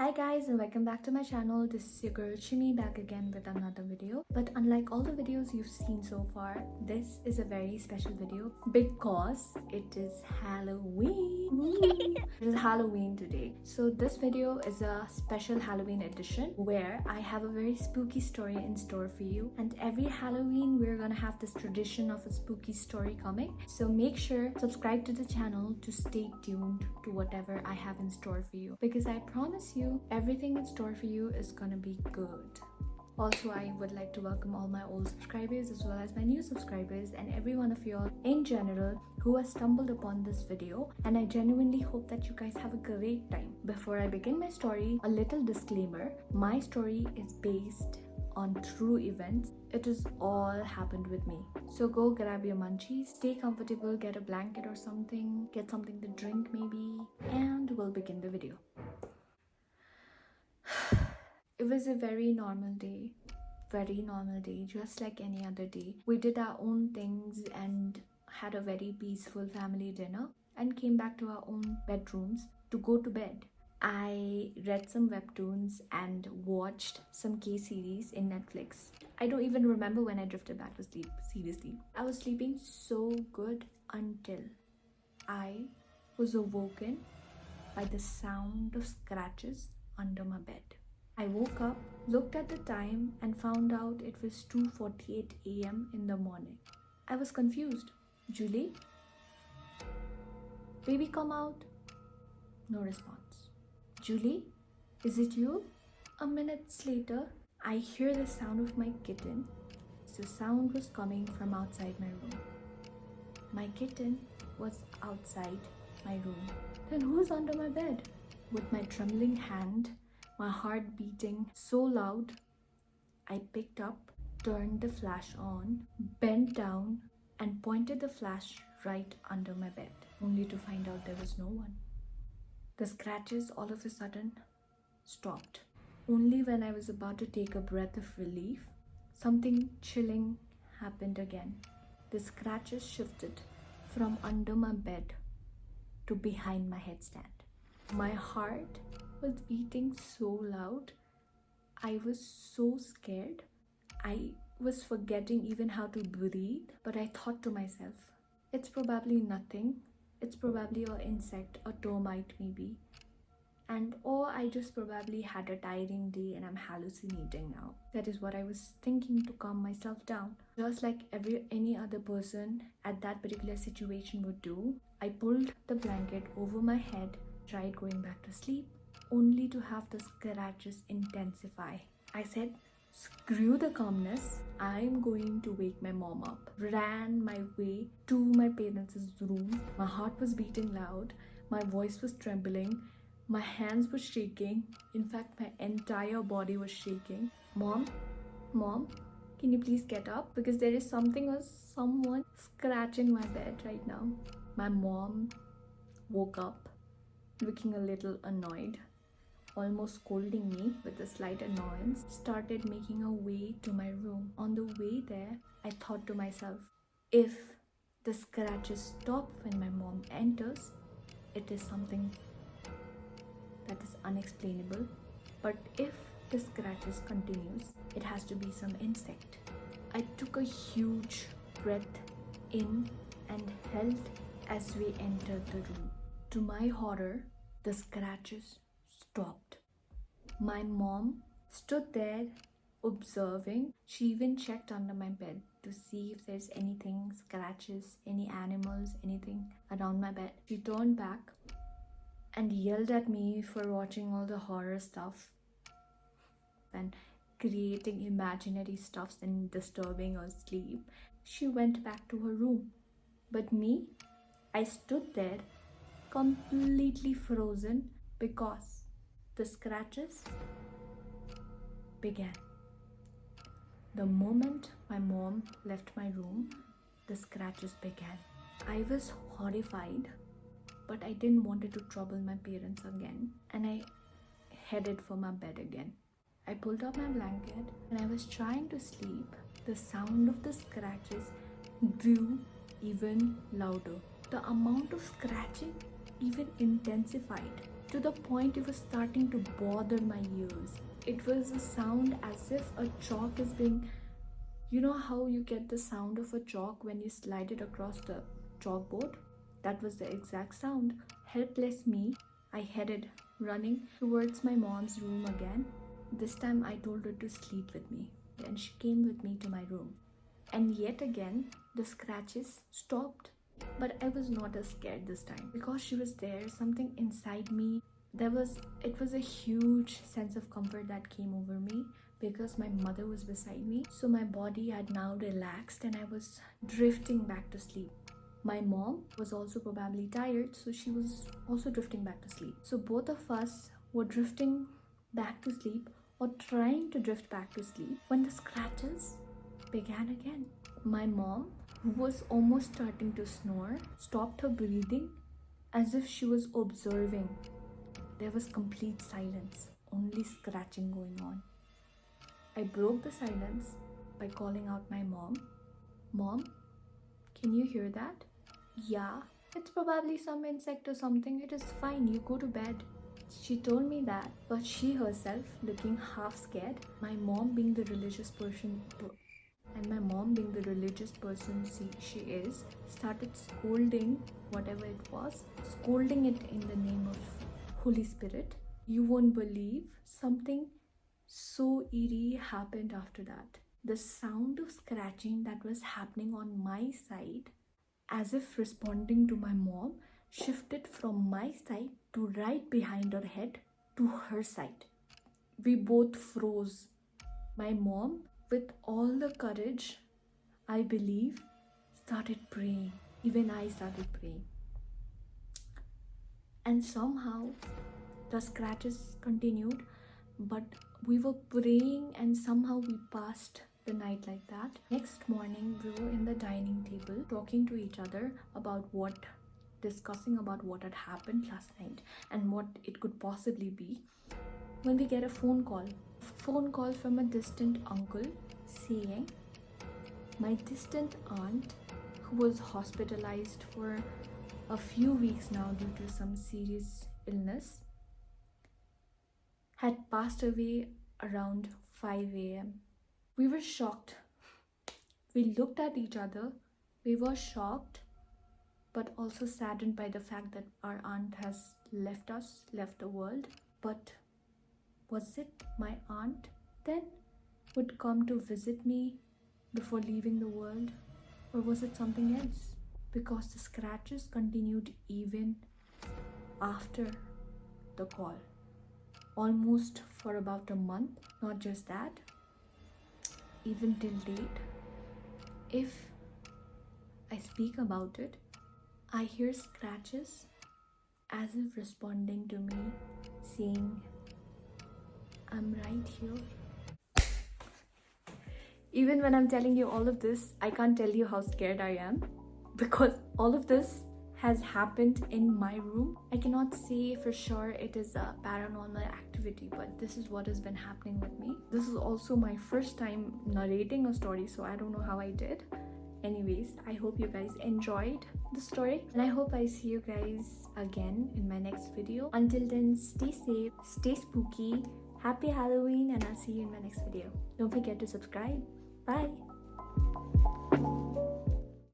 Hi guys and welcome back to my channel. This is your girl Shimi back again with another video. But unlike all the videos you've seen so far, this is a very special video because it is Halloween. It is Halloween today. So this video is a special Halloween edition where I have a very spooky story in store for you. And every Halloween we're gonna have this tradition of a spooky story coming. So make sure subscribe to the channel to stay tuned to whatever I have in store for you, because I promise you everything in store for you is gonna be good. Also, I would like to welcome all my old subscribers as well as my new subscribers and every one of y'all in general who has stumbled upon this video, and I genuinely hope that you guys have a great time. Before I begin my story, a little disclaimer: my story is based on true events. It has all happened with me. So go grab your munchies, stay comfortable, get a blanket or something, get something to drink maybe, and we'll begin the video. It was a very normal day, just like any other day. We did our own things and had a very peaceful family dinner and came back to our own bedrooms to go to bed. I read some webtoons and watched some K-series in Netflix. I don't even remember when I drifted back to sleep, seriously. I was sleeping so good until I was awoken by the sound of scratches under my bed. I woke up, looked at the time, and found out it was 2:48 a.m. in the morning. I was confused. Julie? Baby, come out. No response. Julie? Is it you? A minute later, I hear the sound of my kitten. The sound was coming from outside my room. My kitten was outside my room. Then who's under my bed? With my trembling hand, my heart beating so loud, I picked up, turned the flash on, bent down, and pointed the flash right under my bed, only to find out there was no one. The scratches all of a sudden stopped. Only when I was about to take a breath of relief, something chilling happened again. The scratches shifted from under my bed to behind my headstand. My heart was beating so loud. I was so scared. I was forgetting even how to breathe, but I thought to myself, it's probably nothing. It's probably an insect, a termite maybe. Or I just probably had a tiring day and I'm hallucinating now. That is what I was thinking to calm myself down. Just like any other person at that particular situation would do, I pulled the blanket over my head, tried going back to sleep, only to have the scratches intensify. I said, screw the calmness, I'm going to wake my mom up. Ran my way to my parents' room. My heart was beating loud, my voice was trembling, my hands were shaking. In fact, my entire body was shaking. Mom, can you please get up? Because there is something or someone scratching my bed right now. My mom woke up looking a little annoyed, almost scolding me with a slight annoyance, started making her way to my room. On the way there, I thought to myself, if the scratches stop when my mom enters, it is something that is unexplainable. But if the scratches continues, it has to be some insect. I took a huge breath in and held as we entered the room. To my horror, the scratches stopped. My mom stood there observing. She even checked under my bed to see if there's anything, scratches, any animals, anything around my bed. She turned back and yelled at me for watching all the horror stuff and creating imaginary stuffs and disturbing her sleep. She went back to her room. But me, I stood there completely frozen because the scratches began. The moment my mom left my room, the scratches began. I was horrified, but I didn't want to trouble my parents again, and I headed for my bed again. I pulled up my blanket and I was trying to sleep. The sound of the scratches grew even louder. The amount of scratching even intensified. to the point it was starting to bother my ears. It was a sound as if a chalk is being, you know how you get the sound of a chalk when you slide it across the chalkboard? That was the exact sound. Helpless me, I headed running towards my mom's room again. This time I told her to sleep with me, and she came with me to my room. And yet again, the scratches stopped. But I was not as scared this time because she was there, something inside me. It was a huge sense of comfort that came over me because my mother was beside me. So my body had now relaxed and I was drifting back to sleep. My mom was also probably tired, so she was also drifting back to sleep. So both of us were drifting back to sleep or trying to drift back to sleep when the scratches began again. My mom, who was almost starting to snore, stopped her breathing as if she was observing. There was complete silence, only scratching going on. I broke the silence by calling out my mom. Mom, can you hear that? Yeah, it's probably some insect or something. It is fine, you go to bed. She told me that, but she herself, looking half scared, my mom being the religious person she is, started scolding whatever it was, scolding it in the name of Holy Spirit. You won't believe, something so eerie happened after that. The sound of scratching that was happening on my side, as if responding to my mom, shifted from my side to right behind her head to her side. We both froze. My mom, with all the courage, I believe, started praying. Even I started praying. And somehow the scratches continued, but we were praying and somehow we passed the night like that. Next morning, we were in the dining table talking to each other discussing about what had happened last night and what it could possibly be, when we get a phone call from a distant uncle saying my distant aunt, who was hospitalized for a few weeks now due to some serious illness, had passed away around 5 a.m. We were shocked. We looked at each other. We were shocked, but also saddened by the fact that our aunt has left the world. But was it my aunt then would come to visit me before leaving the world? Or was it something else? Because the scratches continued even after the call. Almost for about a month. Not just that, even till date, if I speak about it, I hear scratches as if responding to me, saying, I'm right here. Even when I'm telling you all of this, I can't tell you how scared I am because all of this has happened in my room. I cannot say for sure it is a paranormal activity, but this is what has been happening with me. This is also my first time narrating a story, so I don't know how I did. Anyways, I hope you guys enjoyed the story and I hope I see you guys again in my next video. Until then, stay safe, stay spooky, happy Halloween, and I'll see you in my next video. Don't forget to subscribe. Bye.